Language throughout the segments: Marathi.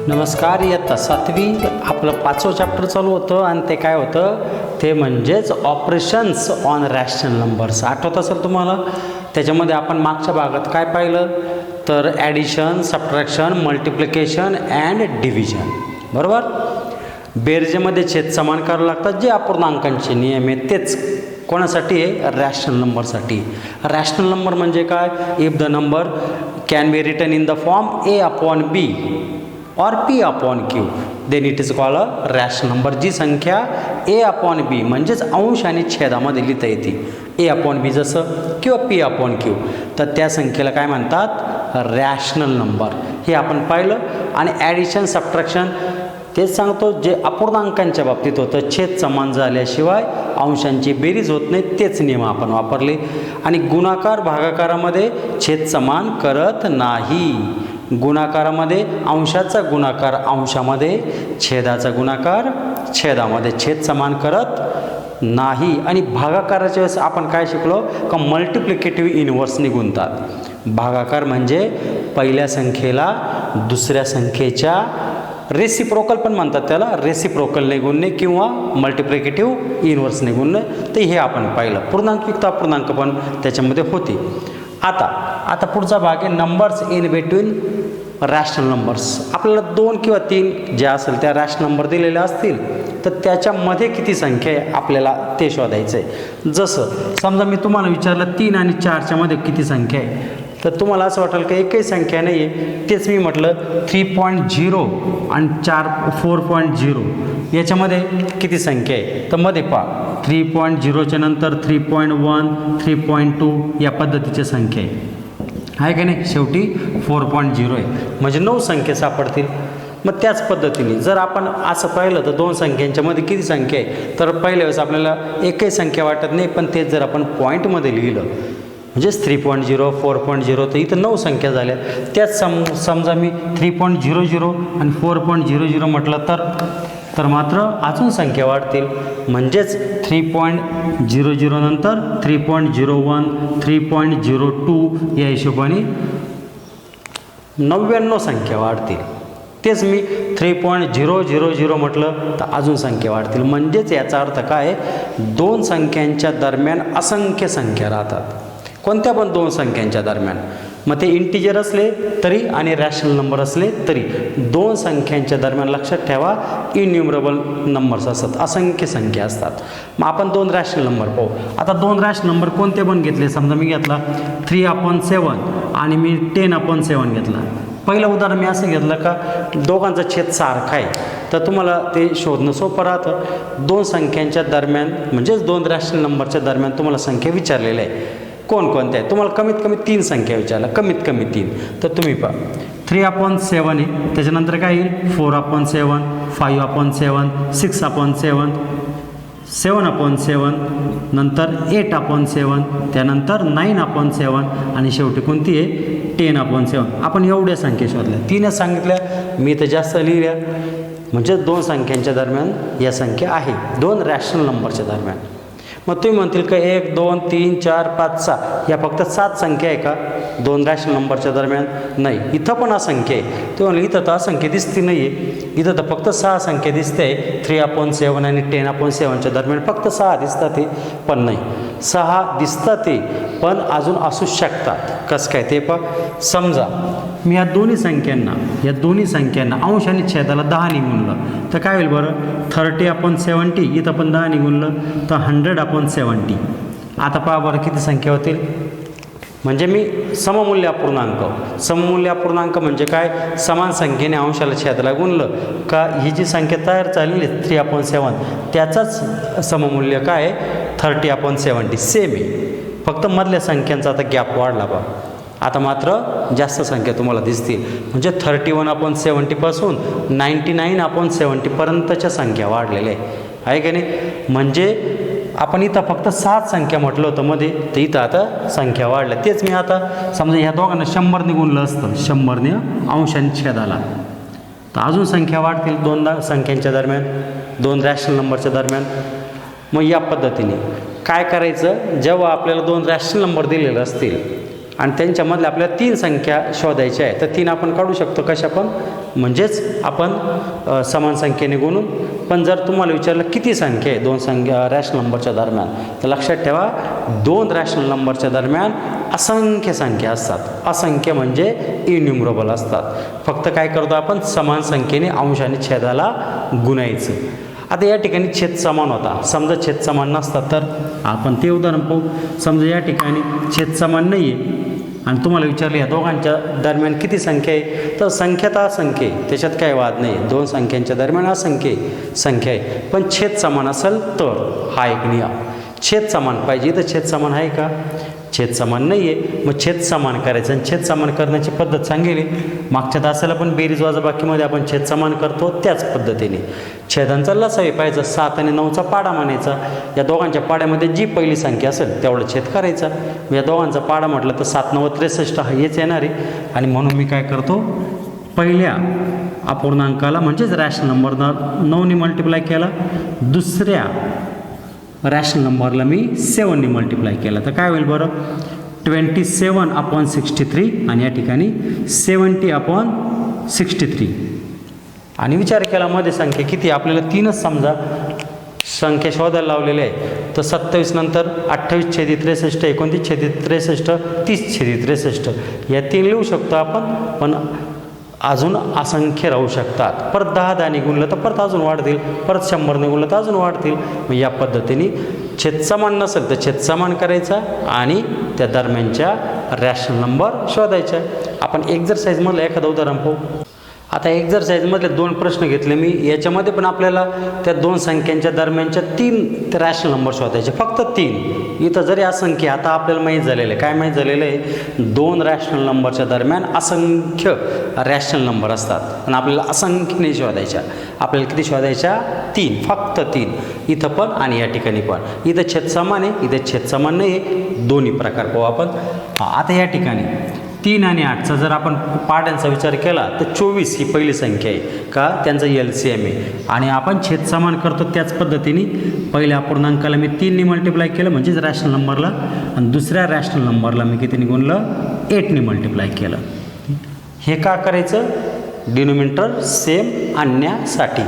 नमस्कार. इयत्ता 7वी आपलं 5वं चॅप्टर चालू होतं आणि ते काय होतं ते म्हणजेच ऑपरेशन्स ऑन रॅशनल नंबर्स. आठवत असेल तुम्हाला. त्याच्यामध्ये आपण मागच्या भागात काय पाहिलं तर addition, subtraction, multiplication and division. बरोबर. बेरजेमध्ये छेद समान करावे लागतात जे अपूर्णांकांचे नियम आहेत तेच कोणासाठी आहे रॅशनल नंबरसाठी. रॅशनल नंबर म्हणजे काय if the number can be written in the form a/b और p/q then it is called a rational number. जी संख्या a/b म्हणजेच अंश आणि छेदामध्ये लिहिता येते a/b जसं किंवा p/q तर त्या संख्येला काय म्हणतात रॅशनल नंबर. हे आपण पाहिलं. आणि ॲडिशन सबट्रॅक्शन तेच सांगतो जे अपूर्णांकांच्या बाबतीत होतं छेद समान झाल्याशिवाय अंशांची बेरीज होत नाही तेच नियम आपण वापरले. आणि गुणाकार भागाकारामध्ये छेद समान करत नाही. गुणाकारामध्ये अंशाचा गुणाकार अंशामध्ये, छेदाचा गुणाकार छेदामध्ये छेद समान करत नाही. आणि भागाकाराच्या वेळेस आपण काय शिकलो का मल्टिप्लिकेटिव्ह इनव्हर्सनी गुणतात. भागाकार म्हणजे पहिल्या संख्येला दुसऱ्या संख्येच्या रेसिप्रोकल पण म्हणतात त्याला, रेसिप्रोकलने गुणणे किंवा मल्टिप्लिकेटिव्ह इनव्हर्सने गुणणे. तर हे आपण पाहिलं. पूर्णांकयुक्त अपूर्णांक पण त्याच्यामध्ये होते. आता पुढचा भाग आहे numbers in between rational numbers. आपल्याला 2 किंवा 3 जे असेल त्या रॅशनल नंबर दिलेल्या असतील तर त्याच्यामध्ये किती संख्या आहे आपल्याला ते शोधायचं आहे. जसं समजा मी तुम्हाला विचारलं 3 आणि 4च्या मध्ये किती संख्या आहे तर तुम्हाला असं वाटेल की एकही संख्या नाही आहे. तेच मी म्हटलं 3.0 आणि 4.0 याच्यामध्ये किती संख्या आहे तर मध्ये पहा 3.0च्या नंतर 3.1 3.2 या पद्धतीच्या संख्या आहे का नाही. शेवटी 4.0 आहे म्हणजे 9 संख्या सापडतील. मग त्याच पद्धतीने जर आपण असं पाहिलं तर 2 संख्यांच्या मध्ये किती संख्या आहे तर पहिल्या वेळेस आपल्याला एकही संख्या वाटत नाही. पण तेच जर आपण पॉईंटमध्ये लिहिलं म्हणजेच 3.0 4.0 तर इथं 9 संख्या झाल्या. त्याच समजा मी 3.00 आणि 4.00 म्हटलं तर मात्र अजून संख्या वाढतील. म्हणजेच 3.00 नंतर 3.01 3.02 या हिशोबाने 99 संख्या वाढतील. तेच मी 3.000 म्हटलं तर अजून संख्या वाढतील. म्हणजेच याचा अर्थ काय 2 संख्यांच्या दरम्यान असंख्य संख्या राहतात. कोणत्या पण 2 संख्यांच्या दरम्यान. मग ते इंटिजर असले तरी आणि रॅशनल नंबर असले तरी 2 संख्यांच्या दरम्यान लक्षात ठेवा इन्युमरेबल नंबर्स असतात, असंख्य संख्या असतात. मग आपण 2 रॅशनल नंबर पाहू. आता 2 रॅशनल नंबर कोणते पण घेतले. समजा मी घेतला 3/7 आणि मी 10/7 घेतला. पहिलं उदाहरण मी असं घेतलं का दोघांचा छेद सारखा आहे तर तुम्हाला ते शोधणं सोपं राहतं. 2 संख्यांच्या दरम्यान म्हणजेच 2 रॅशनल नंबरच्या दरम्यान तुम्हाला संख्या विचारलेल्या आहे. कोणकोणत्या आहे तुम्हाला कमीत कमी 3 संख्या विचारल्या, कमीत कमी 3. तर तुम्ही पहा 3/7 आहे. त्याच्यानंतर काय येईल 4/7 5/7 6/7 7/7 नंतर 8/7 त्यानंतर 9/7 आणि शेवटी कोणती आहे 10/7. आपण एवढ्या संख्या शोधल्या. 3 सांगितल्या मी तर जास्त लिहिल्या. म्हणजे 2 संख्यांच्या दरम्यान या संख्या आहे 2 रॅशनल नंबरच्या दरम्यान. मग तुम्ही म्हणतील का 1 2 3 4 5 6 या फक्त 7 संख्या आहे का 2 रॅशनल नंबरच्या दरम्यान. नाही इथं पण असंख्या आहे. ते म्हणलं इथं तर असंख्या दिसती नाही आहे. इथं तर फक्त 6 संख्या दिसते आहे. 3/7 आणि 10/7च्या दरम्यान फक्त 6 दिसतात ते पण नाही 6 दिसतात ते पण अजून असू शकतात. कसं काय ते पहा. समजा मी या दोन्ही संख्यांना अंश आणि छेदाला 10 गुणलं तर काय होईल बरं 30/70 इथं पण 10 गुणलं तर 100/70. आता पहा बरं किती संख्या होतील. म्हणजे मी सममूल्य अपूर्णांक म्हणजे काय समान संख्येने अंशाला छेदाला गुणलं का ही जी संख्या तयार झालेली 3/7 त्याचाच सममूल्य काय 30/70 सेम आहे. फक्त मधल्या संख्यांचा आता गॅप वाढला बा. आता मात्र जास्त संख्या तुम्हाला दिसतील. म्हणजे 31/70 पासून 99/70 पर्यंतच्या संख्या वाढलेल्या आहे का नाही. म्हणजे आपण इथं फक्त 7 संख्या म्हटलं होतं मध्ये तर इथं आता संख्या वाढल्या. तेच मी आता समजा ह्या दोघांना 100ने गुणलं असतं 100ने अंश आणि छेदाला तर अजून संख्या वाढतील 2 संख्यांच्या दरम्यान 2 रॅशनल नंबरच्या दरम्यान. मग या पद्धतीने काय करायचं जेव्हा आपल्याला 2 रॅशनल नंबर दिलेले असतील आणि त्यांच्यामधल्या आपल्याला 3 संख्या शोधायच्या आहे. तर 3 आपण काढू शकतो कशा पण, म्हणजेच आपण समान संख्येने गुणून. पण जर तुम्हाला विचारलं किती संख्या आहे 2 संख्या रॅशनल नंबरच्या दरम्यान, तर लक्षात ठेवा 2 रॅशनल नंबरच्या दरम्यान असंख्य संख्या असतात. असंख्य म्हणजे इन्युमरेबल असतात. फक्त काय करतो आपण, समान संख्येने अंशाने छेदाला गुणायचं. आता या ठिकाणी छेद समान होता, समजा छेद समान नसतात तर आपण ते उदाहरण पाहू. समजा या ठिकाणी छेद समान नाही आहे आणि तुम्हाला विचारलं या दोघांच्या दरम्यान किती संख्या आहे, तर संख्या तर असंख्य आहे, त्याच्यात काय वाद नाही. 2 संख्यांच्या दरम्यान असंख्य संख्या आहे, पण छेद समान असेल तर हा एक नियम. छेद समान पाहिजे, तर छेद समान आहे का, छेद समान नाही आहे. मग छेद समान करायचं आणि छेद समान करण्याची पद्धत सांगितली मागच्या तासाला. पण बेरीज वजाबाकीमध्ये आपण छेद समान करतो त्याच पद्धतीने. छेदांचा लसावी पाहायचा, 7 आणि 9चा पाडा म्हणायचा. या दोघांच्या पाड्यामध्ये जी पहिली संख्या असेल तेवढं छेद करायचा. या दोघांचा पाडा म्हटलं तर 7 9 63 हा हेच येणार आहे. आणि म्हणून मी काय करतो, पहिल्या अपूर्णांकाला म्हणजेच रॅशनल नंबरनं 9ने मल्टिप्लाय केला, दुसऱ्या रॅशनल नंबरला मी 7ने मल्टिप्लाय केला. तर काय होईल बरं, 27/63 आणि या ठिकाणी 70/63. आणि विचार केला मध्ये संख्या किती, आपल्याला 3च समजा संख्या शोधायला लावलेल्या आहे. तर 27 नंतर 28/63, 29/63, 30/63 या 3 लिहू शकतो आपण. पण अजून असंख्य राहू शकतात. परत 10ने गुणलं तर परत अजून वाढतील, परत 100ने गुणलं तर अजून वाढतील. मग या पद्धतीने छेद समान नसेल तर छेद समान करायचा आणि त्या दरम्यानच्या रॅशनल नंबर शोधायच्या. आपण एक्झरसाईजमधलं एखादं उदाहरण पाहू. आता एक्झरसाईजमधले 2 प्रश्न घेतले मी. याच्यामध्ये पण आपल्याला त्या 2 संख्यांच्या दरम्यानच्या 3 रॅशनल नंबर शोधायचे, फक्त 3. इथं जरी असंख्य, आता आपल्याला माहीत झालेलं आहे, काय माहीत झालेलं आहे, 2 रॅशनल नंबरच्या दरम्यान असंख्य रॅशनल नंबर असतात. पण आपल्याला असंख्य नाही शोधायच्या, आपल्याला किती शोधायच्या, 3, फक्त 3. इथं पण आणि या ठिकाणी पण. इथं छेद समान आहे, इथं छेद समान नाही आहे, दोन्ही प्रकार पाहू आपण. आता या ठिकाणी 3 आणि 8चा जर आपण पाड्यांचा विचार केला तर 24 ही पहिली संख्या आहे का, त्यांचा LCM आहे. आणि आपण छेद समान करतो त्याच पद्धतीने. पहिल्या अपूर्णांकाला मी 3ने मल्टिप्लाय केलं म्हणजेच रॅशनल नंबरला, आणि दुसऱ्या रॅशनल नंबरला मी कितीने गुणलं, 8ने मल्टिप्लाय केलं. हे का करायचं, डिनोमिनेटर सेम आणण्यासाठी.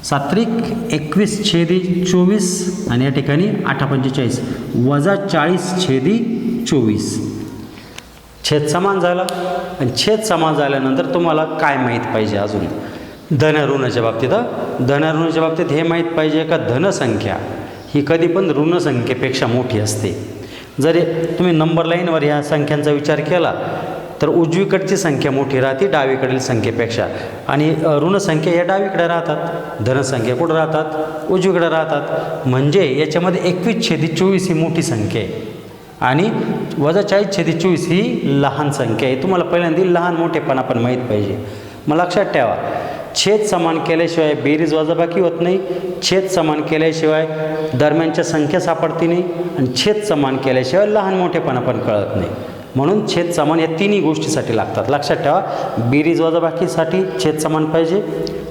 7 21/24 आणि या ठिकाणी 8×45 -40/24. छेद समान झाला. आणि छेद समान झाल्यानंतर तुम्हाला काय माहीत पाहिजे अजून, धन ऋणाच्या बाबतीत. धन ऋणाच्या बाबतीत हे माहीत पाहिजे का धनसंख्या ही कधी पण ऋणसंख्येपेक्षा मोठी असते. जरी तुम्ही नंबर लाईनवर ह्या संख्यांचा विचार केला तर उजवीकडची संख्या मोठी राहते डावीकडील संख्येपेक्षा, आणि ऋणसंख्या या डावीकडे राहतात, धनसंख्या कुठं राहतात, उजवीकडे राहतात. म्हणजे याच्यामध्ये 21/24 ही मोठी संख्या आहे आणि -40/24 ही लहान संख्या आहे. तुम्हाला पहिल्यांदा लहान मोठेपणा पण माहीत पाहिजे. मग लक्षात ठेवा, छेद समान केल्याशिवाय बेरीज वजाबाकी होत नाही, छेद समान केल्याशिवाय दरम्यानच्या संख्या सापडती नाही, आणि छेद समान केल्याशिवाय लहान मोठेपणा पण कळत नाही. म्हणून छेद समान या तिन्ही गोष्टीसाठी लागतात. लक्षात ठेवा, बेरीज वजाबाकीसाठी छेद समान पाहिजे,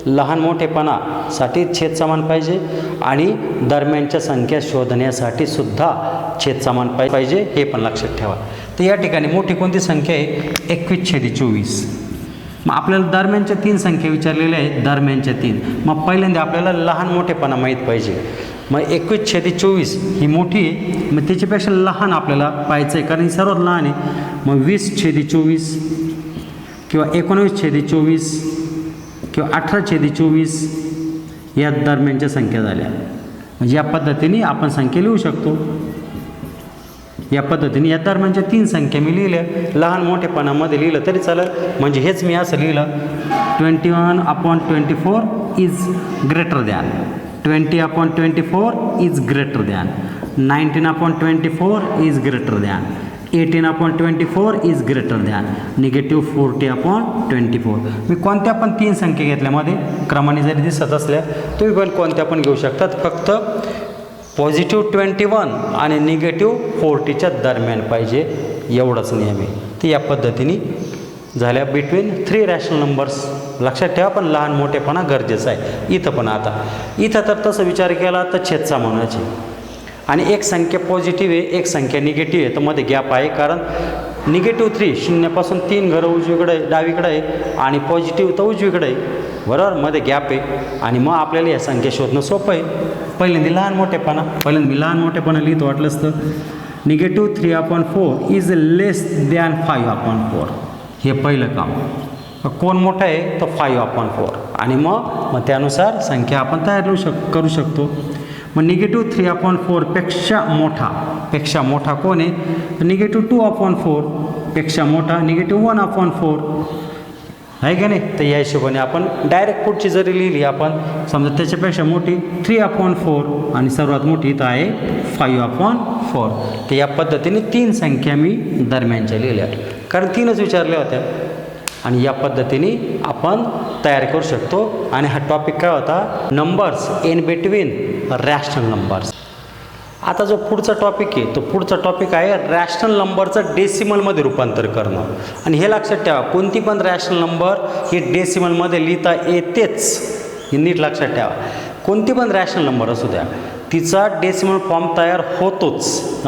लहान मोठेपणासाठी छेद समान पाहिजे, आणि दरम्यानच्या संख्या शोधण्यासाठी सुद्धा छेद समान पाहिजे, हे पण लक्षात ठेवा. तर या ठिकाणी मोठी कोणती संख्या आहे, 21/24. मग आपल्याला दरम्यानच्या 3 संख्या विचारलेल्या आहेत, दरम्यानच्या 3. मग पहिल्यांदा आपल्याला लहान मोठेपणा माहीत पाहिजे. मग 21/24 ही मोठी आहे, मग त्याच्यापेक्षा लहान आपल्याला पाहायचं आहे, कारण ही सर्वात लहान आहे. मग 20/24 किंवा 19/24 किंवा 18/24 या दरम्यानच्या संख्या झाल्या. म्हणजे या पद्धतीने आपण संख्या लिहू शकतो. या पद्धतीने या दरम्यानच्या 3 संख्या मी लिहिल्या, लहान मोठेपणामध्ये लिहिलं तरी चालेल. म्हणजे हेच मी असं लिहिलं, 21/24 is greater than, 20/24 is greater than, 19/24 is greater than, 18/24 is greater than, -40/24. मी कोणत्या पण 3 संख्या घेतल्यामध्ये क्रमाने जरी दिसत असल्या तुम्ही पण कोणत्या पण घेऊ शकतात. फक्त +21 आणि -40च्या दरम्यान पाहिजे, एवढाच नियम आहे. तर या पद्धतीने झाल्या बिटवीन 3 रॅशनल नंबर्स. लक्षात ठेवा, पण लहान मोठेपणा गरजेचं आहे. इथं पण आता इथं तर तसं विचार केला तर छेद समानाचे, आणि एक संख्या पॉझिटिव्ह आहे, एक संख्या निगेटिव्ह आहे, तर मध्ये गॅप आहे. कारण निगेटिव्ह 3 शून्यापासून 3 घरं उजवीकडे डावीकडे आहे आणि पॉझिटिव्ह तर उजवीकडे आहे, बरोबर, मध्ये गॅप आहे. आणि मग आपल्याला या संख्या शोधणं सोपं आहे. पहिल्यांदा लहान मोठेपणा, पहिल्यांदा मी लहान मोठेपणा लिहितो वाटलं असतं. Negative 3/4 is less than 5/4. हे पहिलं काम. कोण मोठं आहे तर 5/4 आणि मग त्यानुसार संख्या आपण तयार करू शकतो. मग निगेटिव्ह 3/4 पेक्षा मोठा कोण आहे? निगेटिव्ह 2/4 पेक्षा मोठा निगेटिव्ह 1/4 आहे का नाही. तर या हिशोबाने आपण डायरेक्ट पुढची जरी लिहिली आपण, समजा त्याच्यापेक्षा मोठी 3/4 आणि सर्वात मोठी तर आहे 5/4. तर या पद्धतीने 3 संख्या मी दरम्यानच्या लिहिल्या, कारण 3च विचारल्या होत्या आणि या पद्धतीने आपण तयार करू शकतो. आणि हा टॉपिक काय होता? Numbers in between rational numbers. आता जो पुढचा टॉपिक आहे तो पुढचा टॉपिक आहे रॅशनल नंबरचं डेसिमलमध्ये रूपांतर करणं. आणि हे लक्षात ठेवा, कोणती पण रॅशनल नंबर ही डेसिमलमध्ये लिहिता येतेच, हे नीट लक्षात ठेवा. कोणती पण रॅशनल नंबर असू द्या, तिचा डेसिमल फॉर्म तयार होतोच.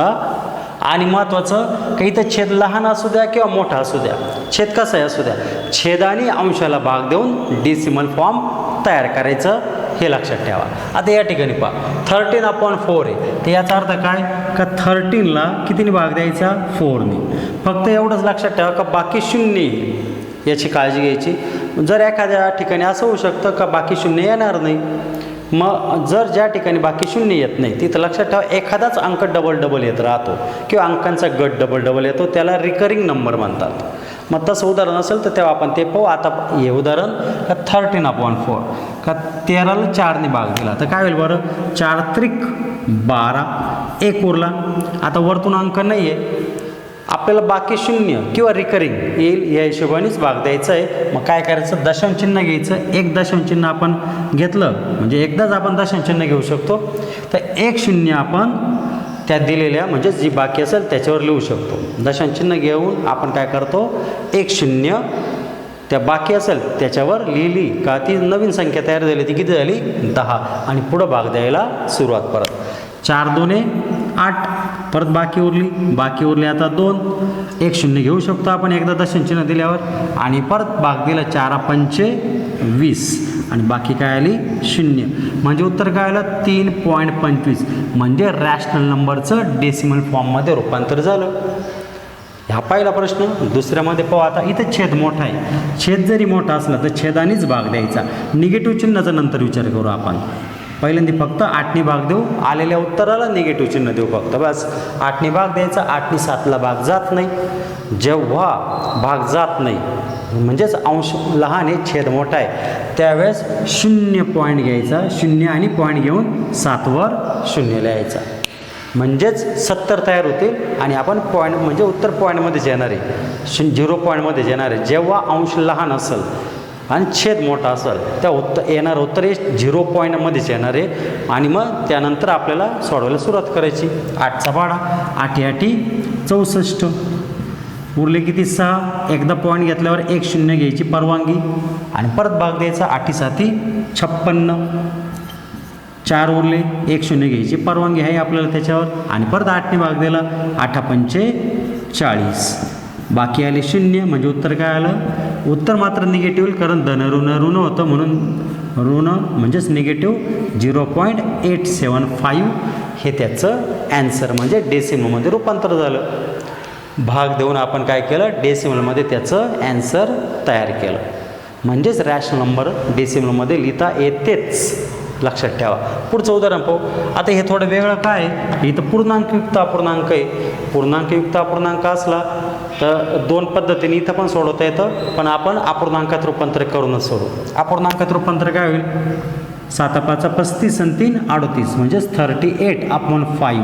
आणि महत्त्वाचं, काही तर छेद लहान असू द्या किंवा मोठा असू द्या, छेद कसाही असू द्या, छेदाने अंशाला भाग देऊन डेसिमल फॉर्म तयार करायचं, हे लक्षात ठेवा. आता या ठिकाणी पहा 13/4 आहे, तर याचा अर्थ काय का 13ला कितीने भाग द्यायचा? 4ने. फक्त एवढंच लक्षात ठेवा का बाकी शून्य, याची काळजी घ्यायची. जर एखाद्या ठिकाणी असं होऊ शकतं का बाकी शून्य येणार नाही, मग जर ज्या ठिकाणी बाकी शून्य येत नाही तिथं लक्षात ठेवा एखादाच अंक डबल येत राहतो किंवा अंकांचा गट डबल येतो, त्याला रिकरिंग नंबर म्हणतात. मग तसं उदाहरण असेल तर तेव्हा आपण ते पाहू. आता हे उदाहरण का 13/4 का 13ला 4ने भाग दिला तर काय होईल बरं? 4×3=12, 1 उरला. आता वरतून अंक नाही आहे, आपल्याला बाकी शून्य किंवा रिकरिंग येईल या हिशोबानेच भाग द्यायचं आहे. मग काय करायचं? दशांश चिन्ह घ्यायचं. एक दशांश चिन्ह आपण घेतलं म्हणजे एकदाच आपण दशांश चिन्ह घेऊ शकतो. तर 1 0 आपण त्या दिलेल्या म्हणजे जी बाकी असेल त्याच्यावर लिहू शकतो. दशांश चिन्ह घेऊन आपण काय करतो? 1 0 त्या बाकी असेल त्याच्यावर लिहिली का ती नवीन संख्या तयार झाली, ती किती झाली? 10. आणि पुढं भाग द्यायला सुरुवात. परत 4 2 8, परत बाकी उरली आता 2. 1 0 घेऊ शकतो आपण एकदा दशांश चिन्ह दिल्यावर आणि परत भाग दिला 4×5 20 आणि बाकी काय आली? 0. म्हणजे उत्तर काय आलं? 3.25. म्हणजे रॅशनल नंबरचं डेसिमल फॉर्ममध्ये रूपांतर झालं. हा पहिला प्रश्न. दुसऱ्यामध्ये पाहू. आता इथे छेद मोठा आहे, छेद जरी मोठा असला तर छेदानेच भाग द्यायचा. निगेटिव्ह चिन्हाचा नंतर विचार करू आपण. पहिल्यांदा फक्त 8ने भाग देऊ, आलेल्या उत्तराला निगेटिव्ह चिन्ह देऊ फक्त, बस. 8ने भाग द्यायचा. 8ने 7ला भाग जात नाही. जेव्हा भाग जात नाही म्हणजेच अंश लहान आहे छेद मोठा आहे त्यावेळेस 0 पॉईंट घ्यायचा. 0 आणि पॉईंट घेऊन 7वर 0 लिहायचा, म्हणजेच 70 तयार होतील. आणि आपण पॉईंट म्हणजे उत्तर पॉईंटमध्येच येणार आहे, 0 पॉईंटमध्येच येणार आहे. जेव्हा अंश लहान असेल आणि छेद मोठा असेल त्या येणारं उत्तर हे 0 पॉईंटमध्येच येणार आहे. आणि मग त्यानंतर आपल्याला सोडवायला सुरुवात करायची. 8चा पाढा. 8 8 64. उरले किती? 6. एकदा पॉईंट घेतल्यावर 1 0 घ्यायची परवानगी आणि परत भाग द्यायचा. 8 7 56. 4 उरले, 1 0 घ्यायची परवानगी आहे आपल्याला त्याच्यावर आणि परत 8ने भाग दिला. 8 5 40. बाकी आले 0. म्हणजे उत्तर काय आलं? उत्तर मात्र निगेटिव्ह, कारण धन ऋण होतं म्हणून ऋण म्हणजेच निगेटिव्ह 0.875 हे त्याचं ॲन्सर म्हणजे डेसिमलमध्ये रूपांतर झालं. भाग देऊन आपण काय केलं? डेसिमलमध्ये त्याचं ॲन्सर तयार केलं. म्हणजेच रॅशनल नंबर डेसिमलमध्ये लिहिता येतेच, लक्षात ठेवा. पुढचं उदाहरण पाहू. आता हे थोडं वेगळं काय आहे? इथं पूर्णांकयुक्त अपूर्णांक आहे. पूर्णांकयुक्त अपूर्णांक असला तर 2 पद्धतीने इथं पण सोडवता येतं, पण आपण अपूर्णांकात रूपांतर करूनच सोडू. अपूर्णांकात रूपांतर काय होईल? 7 5 35 आणि 3 38 म्हणजेच 38/5.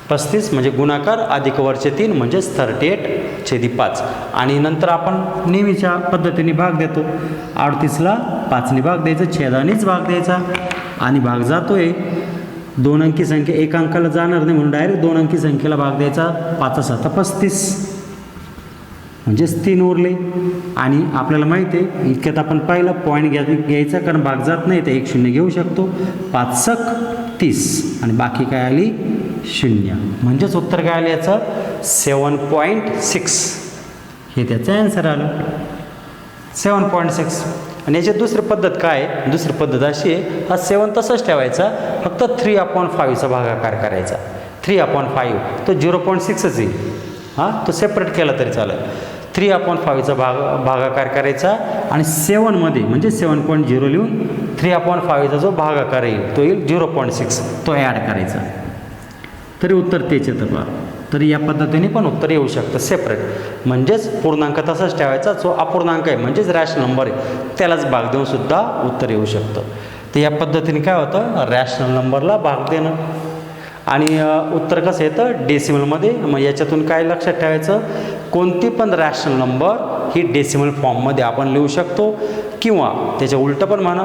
35 म्हणजे गुणाकार अधिक वरचे 3 म्हणजेच 38/5. आणि नंतर आपण नेहमीच्या पद्धतीने भाग देतो. 38ला 5ने भाग द्यायचा, छेदानेच भाग द्यायचा आणि भाग जातोय 2 अंकी संख्या, 1 अंकाला जाणार नाही म्हणून डायरेक्ट 2 अंकी संख्येला भाग द्यायचा. 5 7 35 म्हणजेच 3 उरले. आणि आपल्याला माहिती आहे इतक्यात आपण पाहिलं पॉईंट घ्यायचा, कारण भाग जात नाही तर 1 0 घेऊ शकतो. 5 6 30 आणि बाकी काय आली? 0. म्हणजेच उत्तर काय आलं याचं? 7.6 हे त्याचं ॲन्सर आलं 7.6. आणि याची दुसरी पद्धत काय आहे? दुसरी पद्धत अशी आहे, हा 7 तसंच ठेवायचा, फक्त 3/5चा भागाकार करायचा. 3/5 तो 0.6च येईल, हां तो सेपरेट केला तरी चालेल. 3/5चा भागाकार करायचा आणि 7मध्ये म्हणजे 7.0 लिहून 3/5चा जो भागाकार येईल तो येईल 0.6, तो ॲड करायचा. तरी उत्तर तेच येतं बा. तरी या पद्धतीने पण उत्तर येऊ शकतं सेपरेट. म्हणजेच पूर्णांक तसाच ठेवायचा, जो अपूर्णांक आहे म्हणजेच रॅशनल नंबर आहे त्यालाच भाग देऊन सुद्धा उत्तर येऊ शकतं. तर या पद्धतीने काय होतं, रॅशनल नंबरला भाग देणं. आणि उत्तर कसं येतं डेसिमलमध्ये. मग याच्यातून काय लक्षात ठेवायचं, कोणती पण रॅशनल नंबर ही डेसिमल फॉर्ममध्ये आपण लिहू शकतो, किंवा त्याच्या उलटं पण म्हणा,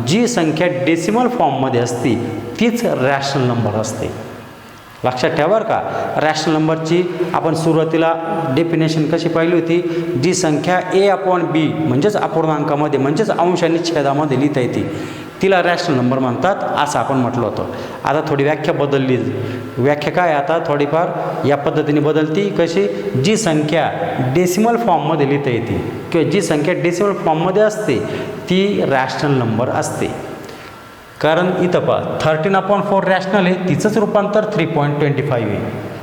जी संख्या डेसिमल फॉर्ममध्ये असते तीच रॅशनल नंबर असते. लक्षात ठेवा बरं का. रॅशनल नंबरची आपण सुरुवातीला डेफिनेशन कशी पाहिली होती, जी संख्या A/B म्हणजेच अपूर्णांकामध्ये म्हणजेच अंश आणि छेदामध्ये लिहिता येते तिला रॅशनल नंबर म्हणतात, असं आपण म्हटलं होतं. आता थोडी व्याख्या बदलली. व्याख्या काय आता थोडीफार या पद्धतीने बदलती, कशी, जी संख्या डेसिमल फॉर्ममध्ये लिहिता येते किंवा जी संख्या डेसिमल फॉर्ममध्ये असते ती रॅशनल नंबर असते. कारण इथं पहा 13/4 रॅशनल आहे, तिचंच रूपांतर 3.25 आहे.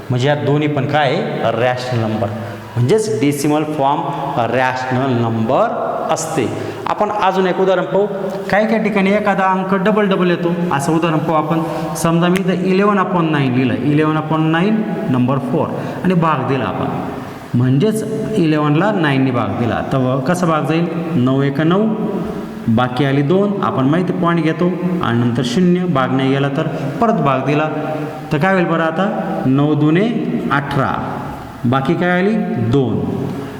म्हणजे या दोन्ही पण काय आहे, रॅशनल नंबर म्हणजेच डेसिमल फॉर्म रॅशनल नंबर असते. आपण अजून एक उदाहरण पाहू. काही काही ठिकाणी एखादा अंक डबल येतो, असं उदाहरण पाहू आपण. समजा मी इथं 11/9 लिहिलं, 11/9 नंबर 4 आणि भाग दिला आपण, म्हणजेच 11ला 9ने भाग दिला, तर कसं भाग जाईल, 9 × 9, बाकी आली 2, आपण माहिती पॉईंट घेतो आणि नंतर 0, भाग नाही गेला तर परत भाग दिला, तर काय होईल बरं आता, 9 × 2 = 18, बाकी काय आली 2.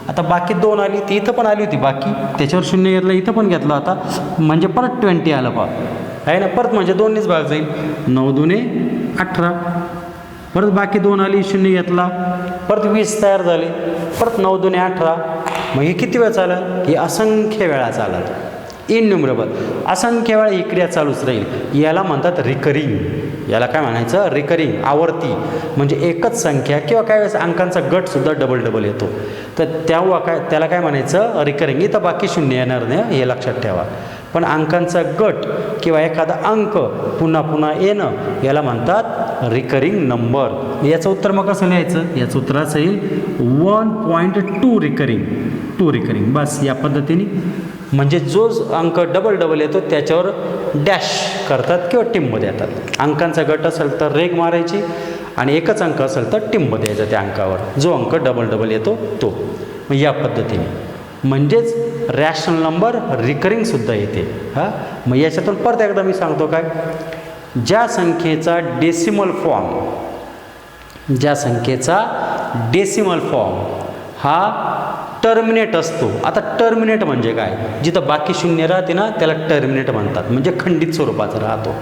आता बाकी 2 आली, ती इथं पण आली होती बाकी, त्याच्यावर 0 घेतलं, इथं पण घेतलं आता, म्हणजे परत 20 आलं पहा आहे ना, परत म्हणजे 2नेच भाग जाईल, 9 × 2 = 18, परत बाकी 2 आली, 0 घेतला, परत 20 तयार झाले, परत 9 × 2 = 18. मग हे किती वेळा चालेल, हे असंख्य वेळा चालेल, इनन्युमरेबल असंख्य वेळा ही क्रिया चालूच राहील. याला म्हणतात रिकरिंग. याला काय म्हणायचं, रिकरिंग, आवर्ती. म्हणजे एकच संख्या किंवा काय वेळेस अंकांचा गटसुद्धा डबल येतो, तर तेव्हा काय त्याला काय म्हणायचं, रिकरिंग. इथं बाकी 0 येणार नाही हे लक्षात ठेवा, पण अंकांचा गट किंवा एखादा अंक पुन्हा पुन्हा येणं याला म्हणतात रिकरिंग नंबर. याचं उत्तर मग कसं लिहायचं, याचं उत्तर असं येईल 1.2 रिकरिंग. बस या पद्धतीने. म्हणजे जो अंक डबल येतो त्याच्यावर डॅश करतात किंवा टिंबमध्ये येतात. अंकांचा गट असेल तर रेघ मारायची आणि एकच अंक असेल तर टिंब द्यायचा त्या अंकावर, जो अंक डबल येतो तो. मग या पद्धतीने म्हणजेच रॅशनल नंबर रिकरिंगसुद्धा येते. हां, मग याच्यातून परत एकदा मी सांगतो काय, ज्या संख्येचा डेसिमल फॉर्म हा टर्मिनेट असतो. आता टर्मिनेट म्हणजे काय, जिथं बाकी 0 राहते ना त्याला टर्मिनेट म्हणतात, म्हणजे खंडित स्वरूपाचा राहतो.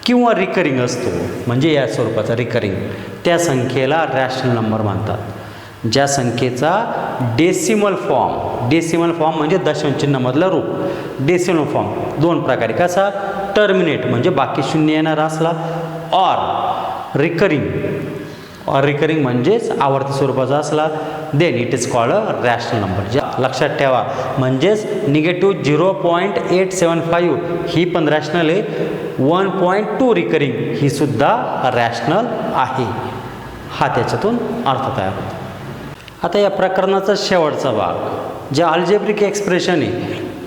किंवा रिकरिंग असतो म्हणजे या स्वरूपाचा रिकरिंग, त्या संख्येला रॅशनल नंबर म्हणतात. ज्या संख्येचा डेसिमल फॉर्म म्हणजे दशांशचिन्हामधलं रूप. डेसिमल फॉर्म 2 प्रकारे, कसा, टर्मिनेट म्हणजे बाकी 0 येणार असला, ऑर रिकरिंग म्हणजेच आवर्ती स्वरूपाचा असला, then it is called a rational number. लक्षात ठेवा, म्हणजेच -0.875 ही पण रॅशनल आहे, 1.2 रिकरिंग ही सुद्धा रॅशनल आहे. हा त्याच्यातून अर्थ तयार होतो. आता या प्रकरणाचा शेवटचा भाग, जे अल्जेब्रिक एक्सप्रेशन आहे,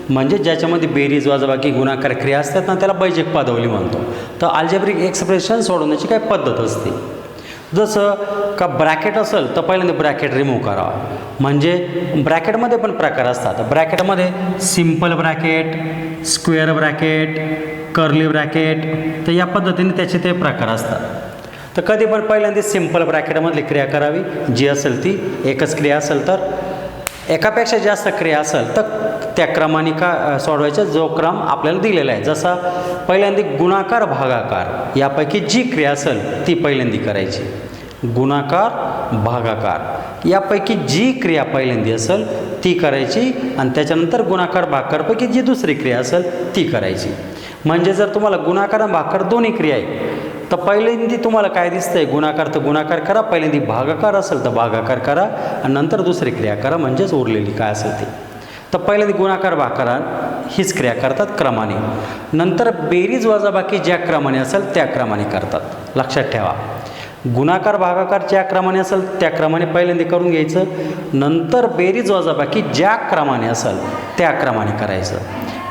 म्हणजे ज्याच्यामध्ये बेरीज वजाबाकी गुणाकार क्रिया असतात ना, त्याला बैजिक पदावली म्हणतो. तर अल्जेब्रिक एक्सप्रेशन सोडवण्याची काय पद्धत असते, जसं का ब्रॅकेट असेल तर पहिल्यांदा ब्रॅकेट रिमूव्ह करावा. म्हणजे ब्रॅकेटमध्ये पण प्रकार असतात. ब्रॅकेटमध्ये simple bracket, square bracket, curly bracket, तर या पद्धतीने त्याचे ते प्रकार असतात. तर कधी पण पहिल्यांदा सिम्पल ब्रॅकेटमधली क्रिया करावी, जी असेल ती एकच क्रिया असेल तर. एकापेक्षा जास्त क्रिया असेल तर त्या क्रमाने का सोडवायचा, जो क्रम आपल्याला दिलेला आहे. जसा पहिल्यांदा गुणाकार भागाकार यापैकी जी क्रिया असेल ती पहिल्यांदा करायची. गुणाकार भागाकार यापैकी जी क्रिया पहिल्यांदा असेल ती करायची आणि त्याच्यानंतर गुणाकार भागाकारपैकी जी दुसरी क्रिया असेल ती करायची. म्हणजे जर तुम्हाला गुणाकार आणि भागाकार दोन्ही क्रिया आहे तर पहिल्यांदा तुम्हाला काय दिसतंय, गुणाकार तर गुणाकार करा, पहिल्यांदा भागाकार असेल तर भागाकार करा आणि नंतर दुसरी क्रिया करा, म्हणजेच उरलेली काय असेल ते. तर पहिल्यांदा गुणाकार भागाकार हीच क्रिया करतात क्रमाने, नंतर बेरीज वजाबाकी ज्या क्रमाने असेल त्या क्रमाने करतात. लक्षात ठेवा, गुणाकार भागाकार ज्या क्रमाने असेल त्या क्रमाने पहिल्यांदा करून घ्यायचं, नंतर बेरीज वजाबाकी ज्या क्रमाने असेल त्या क्रमाने करायचं.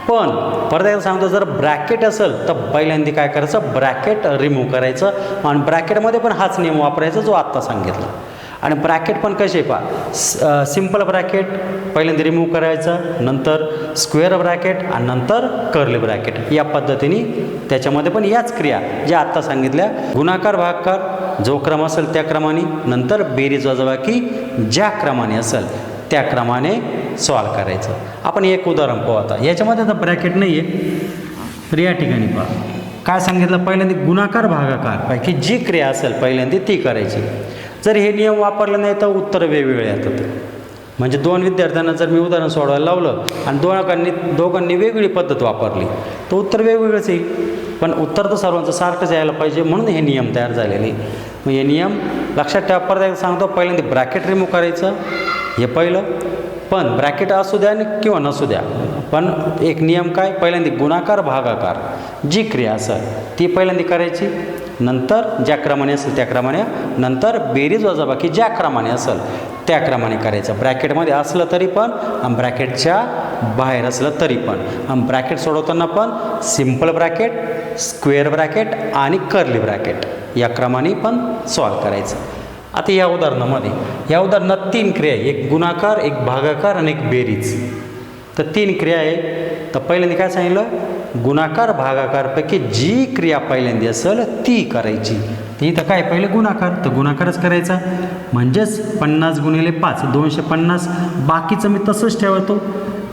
पण परत एकदा सांगतो, जर ब्रॅकेट असेल तर पहिल्यांदा काय करायचं, ब्रॅकेट रिमूव्ह करायचं आणि ब्रॅकेटमध्ये पण हाच नियम वापरायचा जो आत्ता सांगितला. आणि ब्रॅकेट पण कसे पहा, सिम्पल ब्रॅकेट पहिल्यांदा रिमूव्ह करायचं, नंतर स्क्वेअर ब्रॅकेट आणि नंतर कर्ली ब्रॅकेट, या पद्धतीने त्याच्यामध्ये पण याच क्रिया ज्या आत्ता सांगितल्या, गुणाकार भागाकार जो क्रम असेल त्या क्रमाने, नंतर बेरीज वजाबाकी ज्या क्रमाने असेल त्या क्रमाने सॉल्व करायचं. आपण एक उदाहरण पाहू आता. याच्यामध्ये आता ब्रॅकेट नाही आहे, तर या ठिकाणी पहा काय सांगितलं, पहिल्यांदा गुणाकार भागाकार पैकी जी क्रिया असेल पहिल्यांदा ती करायची. जर हे नियम वापरले नाही तर उत्तर वेगवेगळे येतात. म्हणजे दोन विद्यार्थ्यांना जर मी उदाहरण सोडवायला लावलं आणि दोघांनी वेगळी पद्धत वापरली तर उत्तर वेगवेगळंच येईल, पण उत्तर तर सर्वांचं सारखंच यायला पाहिजे, म्हणून हे नियम तयार झालेले. मग हे नियम लक्षात ठेवा. परत एकदा सांगतो, पहिल्यांदा ब्रॅकेट रिमूव्ह करायचं, हे पहिलं. पण ब्रॅकेट असू द्या किंवा नसू द्या, पण एक नियम काय, पहिल्यांदा गुणाकार भागाकार जी क्रिया असेल ती पहिल्यांदा करायची, नंतर ज्या क्रमाने असेल त्या क्रमाने, नंतर बेरीज वजाबाकी ज्या क्रमाने असेल त्या क्रमाने करायचं. ब्रॅकेटमध्ये असलं तरी पण आणि ब्रॅकेटच्या बाहेर असलं तरी पण. आणि ब्रॅकेट सोडवताना पण सिम्पल ब्रॅकेट, स्क्वेअर ब्रॅकेट आणि कर्ली ब्रॅकेट या क्रमाने पण सॉल्व करायचं. आता या उदाहरणात 3 क्रिया आहे, एक गुणाकार, एक भागाकार आणि एक बेरीज. तर 3 क्रिया आहे. तर पहिल्यांदा काय सांगितलं, गुणाकार भागाकारपैकी जी क्रिया पहिल्यांदा असेल ती करायची. ती तर काय, पहिले गुणाकार, तर गुणाकारच करायचा, म्हणजेच 50 गुणिले 5 250. बाकीचं मी तसंच ठेवतो,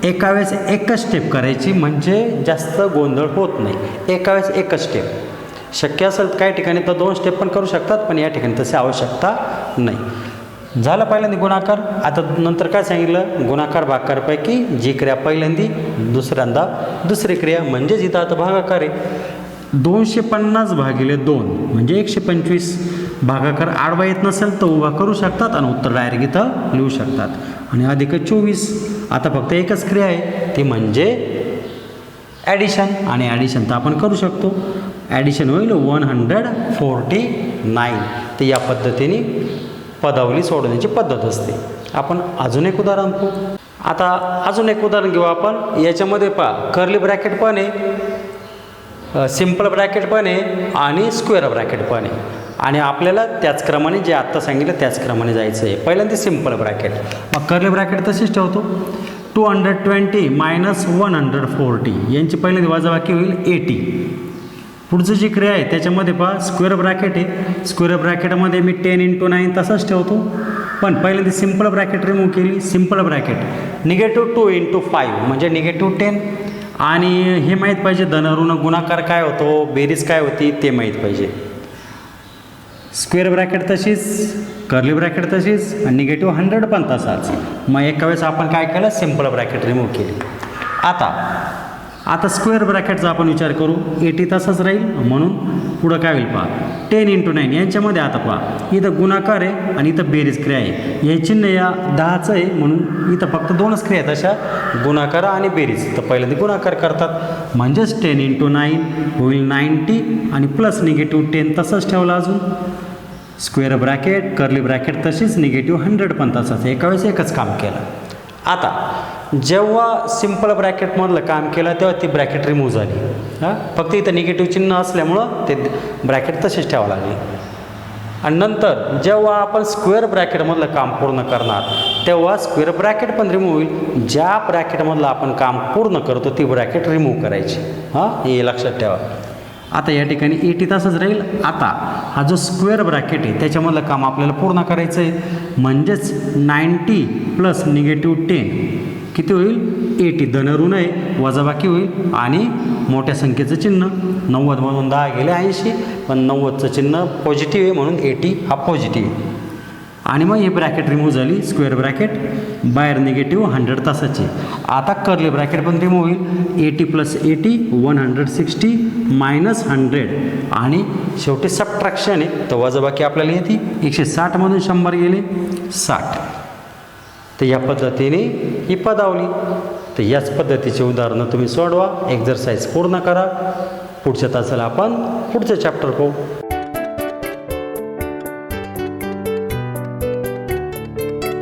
एका वेळेस एकच स्टेप करायची, म्हणजे जास्त गोंधळ होत नाही. एका वेळेस एकच स्टेप. शक्य असेल काही ठिकाणी तर 2 स्टेप पण करू शकतात, पण या ठिकाणी तशी आवश्यकता नाही. झालं पहिल्यांदा गुणाकार. आता नंतर काय सांगितलं, गुणाकार भागाकारपैकी जी क्रिया पहिल्यांदा, दुसऱ्यांदा दुसरी क्रिया, म्हणजेच इथं आता भागाकार आहे. 250 भागिले 2 म्हणजे 125. भागाकार आडवा येत नसेल तर उभा करू शकतात आणि उत्तर डायरेक्ट इथं लिहू शकतात. आणि अधिक 24. आता फक्त एकच क्रिया आहे, ती म्हणजे ॲडिशन. आणि ॲडिशन तर आपण करू शकतो, ॲडिशन होईल 149. तर या पद्धतीने पदावली सोडवण्याची पद्धत असते. आपण अजून एक उदाहरण पाहू. आता अजून एक उदाहरण घेऊ आपण. याच्यामध्ये पहा, कर्ली ब्रॅकेट पण आहे, सिम्पल ब्रॅकेट पण आहे आणि स्क्वेअर ब्रॅकेट पण आहे. आणि आपल्याला त्याच क्रमाने जे आत्ता सांगितलं त्याच क्रमाने जायचं आहे. पहिल्यांदा सिम्पल ब्रॅकेट, मग कर्ली ब्रॅकेट तशीच ठेवतो. 220 मायनस 140 यांची पहिल्यांदा वजाबाकी होईल 80. पुढचं जी क्रिया आहे त्याच्यामध्ये पहा, स्क्वेअर ब्रॅकेट आहे. स्क्वेअर ब्रॅकेटमध्ये मी 10 × 9 तसंच ठेवतो, पण पहिल्यांदा सिम्पल ब्रॅकेट रिमूव्ह केली. सिम्पल ब्रॅकेट -2 × 5 म्हणजे -10. आणि हे माहीत पाहिजे, धन ऋण गुणाकार काय होतो, बेरीज काय होती ते माहीत पाहिजे. स्क्वेअर ब्रॅकेट तशीच, कर्ली ब्रॅकेट तशीच आणि -100 पण तसाच. मग एका वेळेस आपण काय केलं, सिम्पल ब्रॅकेट रिमूव्ह केली. आता स्क्वेअर ब्रॅकेटचा आपण विचार करू. 80 तसंच राहील, म्हणून पुढं काय होईल पहा, 10 × 9 यांच्यामध्ये. आता पहा, इथं गुणाकार आहे आणि इथं बेरीज क्रिया आहे. हे चिन्ह या 10चं आहे, म्हणून इथं फक्त 2च क्रिया आहेत अशा, गुणाकार आणि बेरीज. तर पहिल्यांदा गुणाकार करतात, म्हणजेच 10 × 9 होईल 90 आणि प्लस -10 तसंच ठेवलं. अजून स्क्वेअर ब्रॅकेट, कर्ली ब्रॅकेट तशीच, -100 पण तसंच. एका वेळेस एकच काम केलं. आता जेव्हा सिम्पल ब्रॅकेटमधलं काम केलं तेव्हा ती ब्रॅकेट रिमूव्ह झाली. फक्त इथं निगेटिव्ह चिन्ह असल्यामुळं ते ब्रॅकेट तसेच ठेवावं लागले. आणि नंतर जेव्हा आपण स्क्वेअर ब्रॅकेटमधलं काम पूर्ण करणार तेव्हा स्क्वेअर ब्रॅकेट पण रिमूव्ह होईल. ज्या ब्रॅकेटमधलं आपण काम पूर्ण करतो ती ब्रॅकेट रिमूव्ह करायची. हे लक्षात ठेवा. आता या ठिकाणी 80 तसंच राहील. आता हा जो स्क्वेअर ब्रॅकेट आहे त्याच्यामधलं काम आपल्याला पूर्ण करायचं आहे, म्हणजेच 90 प्लस -10 किती होईल, 80. धन ऋण आहे, वजाबाकी होईल आणि मोठ्या संख्येचं चिन्ह. 90 मधून 10 गेले 80, पण 90चं चिन्ह पॉझिटिव्ह आहे म्हणून 80 हा पॉझिटिव्ह आहे. आणि मग हे ब्रॅकेट रिमूव्ह झाली, स्क्वेअर ब्रॅकेट, बाहेर निगेटिव्ह 100 तासाची. आता कर्ली ब्रॅकेट पण रिमूव्ह होईल, 80 + 80 160 - 100 आणि शेवटी सबट्रॅक्शन आहे तर वजाबाकी आपल्याला येते. 160 मधून 100 गेले 60. तर या पद्धतीने ही पदावली. तर याच पद्धतीची उदाहरणं तुम्ही सोडवा, एक्झरसाइज पूर्ण करा. पुढच्या तासाला आपण पुढचं चॅप्टर पाहू.